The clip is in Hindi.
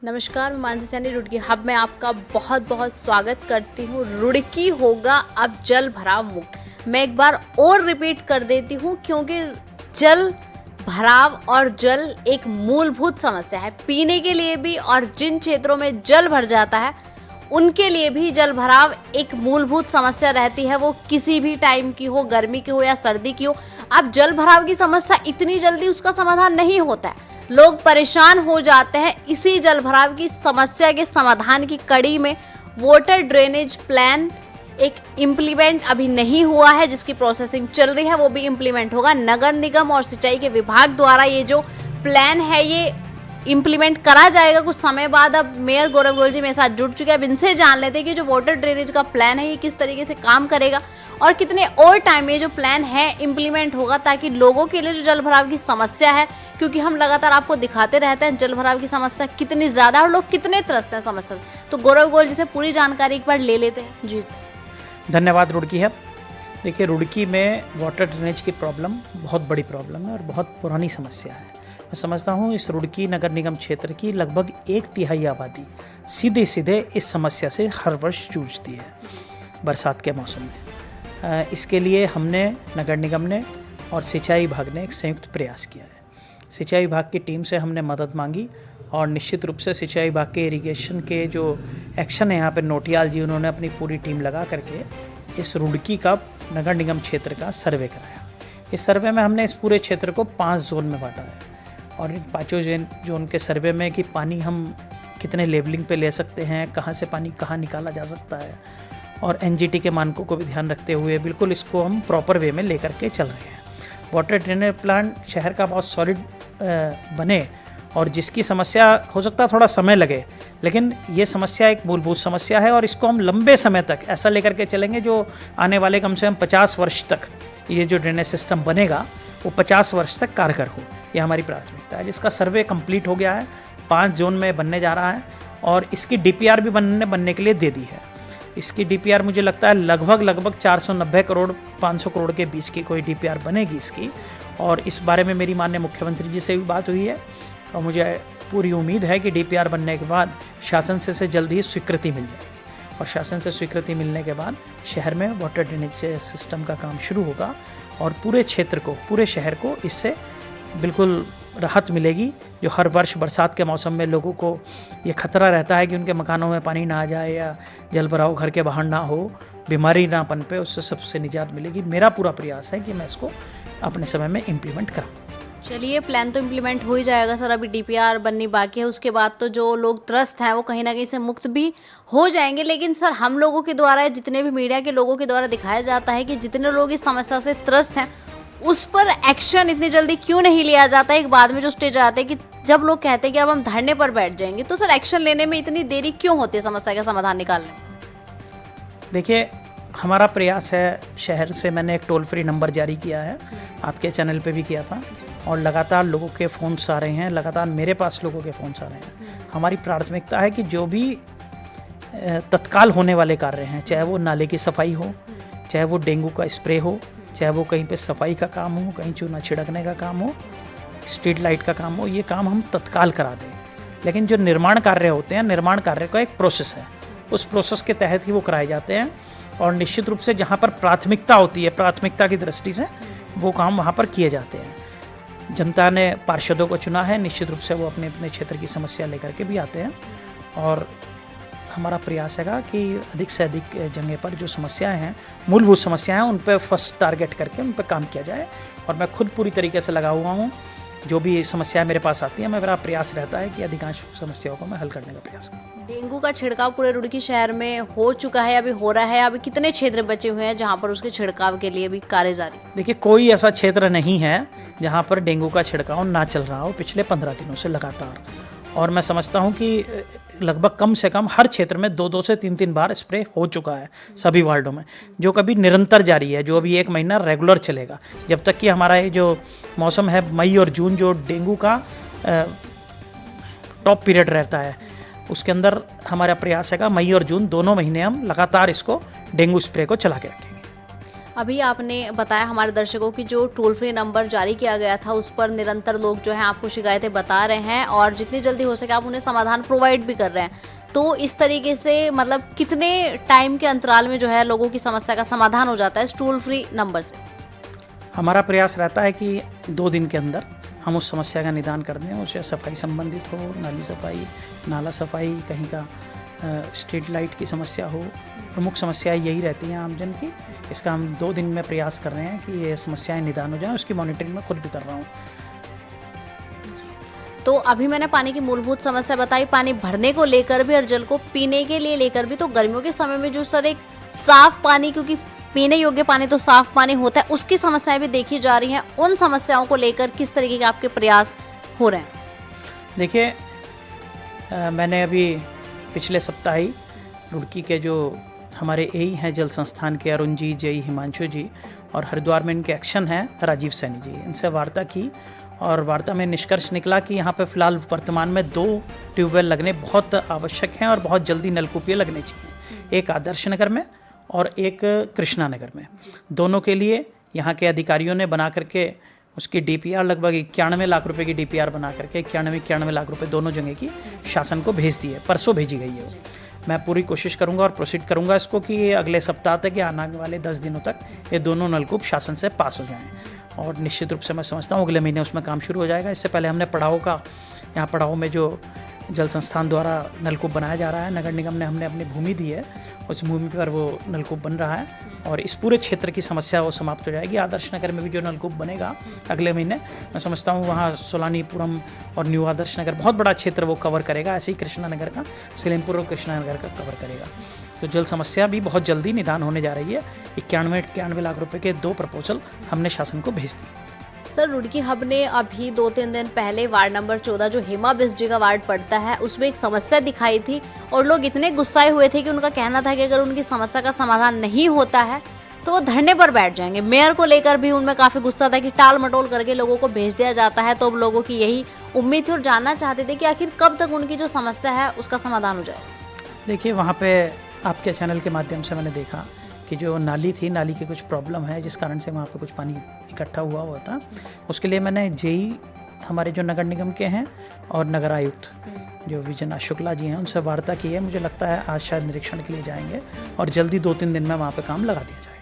नमस्कार, मैं मानसी सैनी रुड़की हब में आपका बहुत बहुत स्वागत करती हूँ। रुड़की होगा अब जल भराव मुक्त। मैं एक बार और रिपीट कर देती हूँ क्योंकि जल भराव और जल एक मूलभूत समस्या है पीने के लिए भी, और जिन क्षेत्रों में जल भर जाता है उनके लिए भी जल भराव एक मूलभूत समस्या रहती है। वो किसी भी टाइम की हो, गर्मी की हो या सर्दी की हो। अब जल भराव की समस्या इतनी जल्दी उसका समाधान नहीं होता है, लोग परेशान हो जाते हैं। इसी जल भराव की समस्या के समाधान की कड़ी में वाटर ड्रेनेज प्लान एक इम्प्लीमेंट अभी नहीं हुआ है, जिसकी प्रोसेसिंग चल रही है, वो भी इम्प्लीमेंट होगा। नगर निगम और सिंचाई के विभाग द्वारा ये जो प्लान है ये इम्प्लीमेंट करा जाएगा कुछ समय बाद। अब मेयर गौरव गोयल जी मेरे साथ जुड़ चुके हैं। अब इनसे जान लेते हैं कि जो वाटर ड्रेनेज का प्लान है ये किस तरीके से काम करेगा और कितने और टाइम में जो प्लान है इम्प्लीमेंट होगा, ताकि लोगों के लिए जो जल भराव की समस्या है, क्योंकि हम लगातार आपको दिखाते रहते हैं जल भराव की समस्या कितनी ज़्यादा और लोग कितने त्रस्त हैं समस्या से। तो गौरव गोयल जी से पूरी जानकारी एक बार ले लेते हैं। जी सर। धन्यवाद रुड़की है। देखिए, रुड़की में वाटर ड्रेनेज की प्रॉब्लम बहुत बड़ी प्रॉब्लम है और बहुत पुरानी समस्या है। मैं समझता हूँ इस रुड़की नगर निगम क्षेत्र की लगभग 1/3 आबादी सीधे इस समस्या से हर वर्ष जूझती है बरसात के मौसम में। इसके लिए हमने नगर निगम ने और सिंचाई विभाग ने एक संयुक्त प्रयास किया है। सिंचाई विभाग की टीम से हमने मदद मांगी और निश्चित रूप से सिंचाई विभाग के इरिगेशन के जो एक्शन है यहाँ पे नोटियाल जी, उन्होंने अपनी पूरी टीम लगा करके इस रुड़की का नगर निगम क्षेत्र का सर्वे कराया। इस सर्वे में हमने इस पूरे क्षेत्र को 5 जोन में बांटा है और इन 5 जोन के सर्वे में कि पानी हम कितने लेवलिंग पे ले सकते हैं, कहाँ से पानी कहाँ निकाला जा सकता है, और एनजीटी के मानकों को भी ध्यान रखते हुए बिल्कुल इसको हम प्रॉपर वे में लेकर के चल रहे हैं। वाटर ड्रेनेज प्लांट शहर का बहुत सॉलिड बने और जिसकी समस्या हो सकता है थोड़ा समय लगे, लेकिन ये समस्या एक मूलभूत समस्या है और इसको हम लंबे समय तक ऐसा लेकर के चलेंगे जो आने वाले कम से कम 50 वर्ष तक ये जो ड्रेनेज सिस्टम बनेगा वो 50 वर्ष तक कारगर हो। ये हमारी प्राथमिकता है, जिसका सर्वे कंप्लीट हो गया है, 5 जोन में बनने जा रहा है और इसकी डीपीआर भी बनने के लिए दे दी है। इसकी डीपीआर मुझे लगता है लगभग 490 करोड़ 500 करोड़ के बीच की कोई डीपीआर बनेगी इसकी, और इस बारे में मेरी माननीय मुख्यमंत्री जी से भी बात हुई है और मुझे पूरी उम्मीद है कि डीपीआर बनने के बाद शासन से जल्द ही स्वीकृति मिल जाएगी और शासन से स्वीकृति मिलने के बाद शहर में वाटर ड्रेनेज सिस्टम का काम शुरू होगा और पूरे क्षेत्र को, पूरे शहर को इससे बिल्कुल राहत मिलेगी। जो हर वर्ष बरसात के मौसम में लोगों को ये खतरा रहता है कि उनके मकानों में पानी ना आ जाए या जल भराव घर के बाहर ना हो, बीमारी ना पनपे, उससे सबसे निजात मिलेगी। मेरा पूरा प्रयास है कि मैं इसको अपने समय में इम्प्लीमेंट कराऊँ। चलिए, प्लान तो इम्प्लीमेंट हो ही जाएगा सर, अभी डीपीआर बननी बाकी है। उसके बाद तो जो लोग त्रस्त हैं वो कहीं ना कहीं से मुक्त भी हो जाएंगे। लेकिन सर, हम लोगों के द्वारा, जितने भी मीडिया के लोगों के द्वारा दिखाया जाता है कि जितने लोग इस समस्या से त्रस्त हैं उस पर एक्शन इतनी जल्दी क्यों नहीं लिया जाता है। एक बाद में जो स्टेज आते हैं कि जब लोग कहते हैं कि अब हम धरने पर बैठ जाएंगे, तो सर एक्शन लेने में इतनी देरी क्यों होती है समस्या का समाधान निकालने में? देखिए, हमारा प्रयास है, शहर से मैंने एक टोल फ्री नंबर जारी किया है, आपके चैनल पे भी किया था, और लगातार लोगों के फ़ोन्स आ रहे हैं, लगातार मेरे पास लोगों के फ़ोन्स आ रहे हैं। हमारी प्राथमिकता है कि जो भी तत्काल होने वाले कार्य हैं, चाहे वो नाले की सफाई हो, चाहे वो डेंगू का स्प्रे हो, चाहे वो कहीं पे सफाई का काम हो, कहीं चूना छिड़कने का काम हो, स्ट्रीट लाइट का काम हो, ये काम हम तत्काल करा दें। लेकिन जो निर्माण कार्य होते हैं, निर्माण कार्य का एक प्रोसेस है, उस प्रोसेस के तहत ही वो कराए जाते हैं और निश्चित रूप से जहाँ पर प्राथमिकता होती है, प्राथमिकता की दृष्टि से वो काम वहाँ पर किए जाते हैं। जनता ने पार्षदों को चुना है, निश्चित रूप से वो अपने अपने क्षेत्र की समस्या लेकर के भी आते हैं और हमारा प्रयास है कि अधिक से अधिक जगह पर जो समस्याएं हैं, मूलभूत समस्याएं हैं, उन पर फर्स्ट टारगेट करके उन पर काम किया जाए। और मैं खुद पूरी तरीके से लगा हुआ हूँ, जो भी समस्याएं मेरे पास आती हैं, मेरा प्रयास रहता है कि अधिकांश समस्याओं को मैं हल करने का प्रयास करूँ। डेंगू का छिड़काव पूरे रुड़की शहर में हो चुका है, अभी हो रहा है, अभी कितने क्षेत्र बचे हुए हैं जहाँ पर उसके छिड़काव के लिए भी कार्य जारी? देखिए, कोई ऐसा क्षेत्र नहीं है जहाँ पर डेंगू का छिड़काव ना चल रहा हो पिछले 15 दिनों से लगातार, और मैं समझता हूँ कि लगभग कम से कम हर क्षेत्र में 2 से 3 बार स्प्रे हो चुका है सभी वार्डों में, जो कभी निरंतर जारी है, जो अभी 1 महीना रेगुलर चलेगा जब तक कि हमारा ये जो मौसम है मई और जून, जो डेंगू का टॉप पीरियड रहता है, उसके अंदर हमारा प्रयास है मई और जून दोनों महीने हम लगातार इसको डेंगू स्प्रे को चला के रखेंगे। अभी आपने बताया हमारे दर्शकों की जो टोल फ्री नंबर जारी किया गया था उस पर निरंतर लोग जो हैं आपको शिकायतें बता रहे हैं और जितनी जल्दी हो सके आप उन्हें समाधान प्रोवाइड भी कर रहे हैं। तो इस तरीके से मतलब कितने टाइम के अंतराल में जो है लोगों की समस्या का समाधान हो जाता है इस टोल फ्री नंबर से? हमारा प्रयास रहता है कि 2 दिन के अंदर हम उस समस्या का निदान कर दें। उसे सफाई संबंधित हो, नाली सफाई, नाला सफाई, कहीं का स्ट्रीट लाइट की समस्या हो, प्रमुख समस्याएं यही रहती हैं आमजन की। इसका हम 2 दिन में प्रयास कर रहे हैं कि ये समस्याएं निदान हो जाएं। उसकी मॉनिटरिंग मैं खुद भी कर रहा हूँ। तो अभी मैंने पानी की मूलभूत समस्या बताई, पानी भरने को लेकर भी और जल को पीने के लिए लेकर भी। तो गर्मियों के समय में जो सर एक साफ पानी, क्योंकि पीने योग्य पानी तो साफ पानी होता है, उसकी समस्याएं भी देखी जा रही हैं। उन समस्याओं को लेकर किस तरीके के आपके प्रयास हो रहे हैं? देखिए, मैंने अभी पिछले सप्ताह ही रुड़की के जो हमारे एई हैं जल संस्थान के, अरुण जी, जेई हिमांशु जी, और हरिद्वार में इनके एक्शन हैं राजीव सैनी जी, इनसे वार्ता की और वार्ता में निष्कर्ष निकला कि यहाँ पे फ़िलहाल वर्तमान में 2 ट्यूबवेल लगने बहुत आवश्यक हैं और बहुत जल्दी नलकूप लगने चाहिए। एक आदर्श नगर में और एक कृष्णा नगर में। दोनों के लिए यहाँ के अधिकारियों ने बना करके उसकी डीपीआर लगभग 91 लाख रुपए की डीपीआर बना करके 91 लाख रुपए दोनों जगह की शासन को भेज दी है। परसों भेजी गई है वो। मैं पूरी कोशिश करूंगा और प्रोसीड करूंगा इसको कि ये अगले सप्ताह तक या आने वाले 10 दिनों तक ये दोनों नलकूप शासन से पास हो जाएं और निश्चित रूप से मैं समझता हूँ अगले महीने उसमें काम शुरू हो जाएगा। इससे पहले हमने पड़ाव का, यहाँ पड़ाव में जो जल संस्थान द्वारा नलकूप बनाया जा रहा है, नगर निगम ने हमने अपनी भूमि दी है, उस भूमि पर वो नलकूप बन रहा है और इस पूरे क्षेत्र की समस्या वो समाप्त हो जाएगी। आदर्श नगर में भी जो नलकूप बनेगा अगले महीने, मैं समझता हूँ वहाँ सोलानीपुरम और न्यू आदर्श नगर बहुत बड़ा क्षेत्र वो कवर करेगा। ऐसे ही कृष्णा नगर का, सलेमपुर और कृष्णा नगर का कवर करेगा। तो जल समस्या भी बहुत जल्दी निदान होने जा रही है। 91 लाख रुपए के 2 प्रपोजल हमने शासन को भेज दिए। सर, रुड़की हब ने अभी 2-3 दिन पहले वार्ड नंबर 14 जो हेमा बिस्जी का वार्ड पड़ता है उसमें एक समस्या दिखाई थी और लोग इतने गुस्साए हुए थे कि उनका कहना था कि अगर उनकी समस्या का समाधान नहीं होता है तो वो धरने पर बैठ जाएंगे। मेयर को लेकर भी उनमें काफ़ी गुस्सा था कि टाल मटोल करके लोगों को भेज दिया जाता है। तो अब लोगों की यही उम्मीद थी और जानना चाहते थे कि आखिर कब तक उनकी जो समस्या है उसका समाधान हो जाए। देखिए, वहाँ पे आपके चैनल के माध्यम से मैंने देखा कि जो नाली थी, नाली की कुछ प्रॉब्लम है जिस कारण से वहाँ पे कुछ पानी इकट्ठा हुआ था। उसके लिए मैंने जेई हमारे जो नगर निगम के हैं और नगर आयुक्त जो विजय शुक्ला जी हैं उनसे वार्ता की है। मुझे लगता है आज शायद निरीक्षण के लिए जाएंगे और जल्दी 2-3 दिन में वहाँ पे काम लगा दिया जाएगा।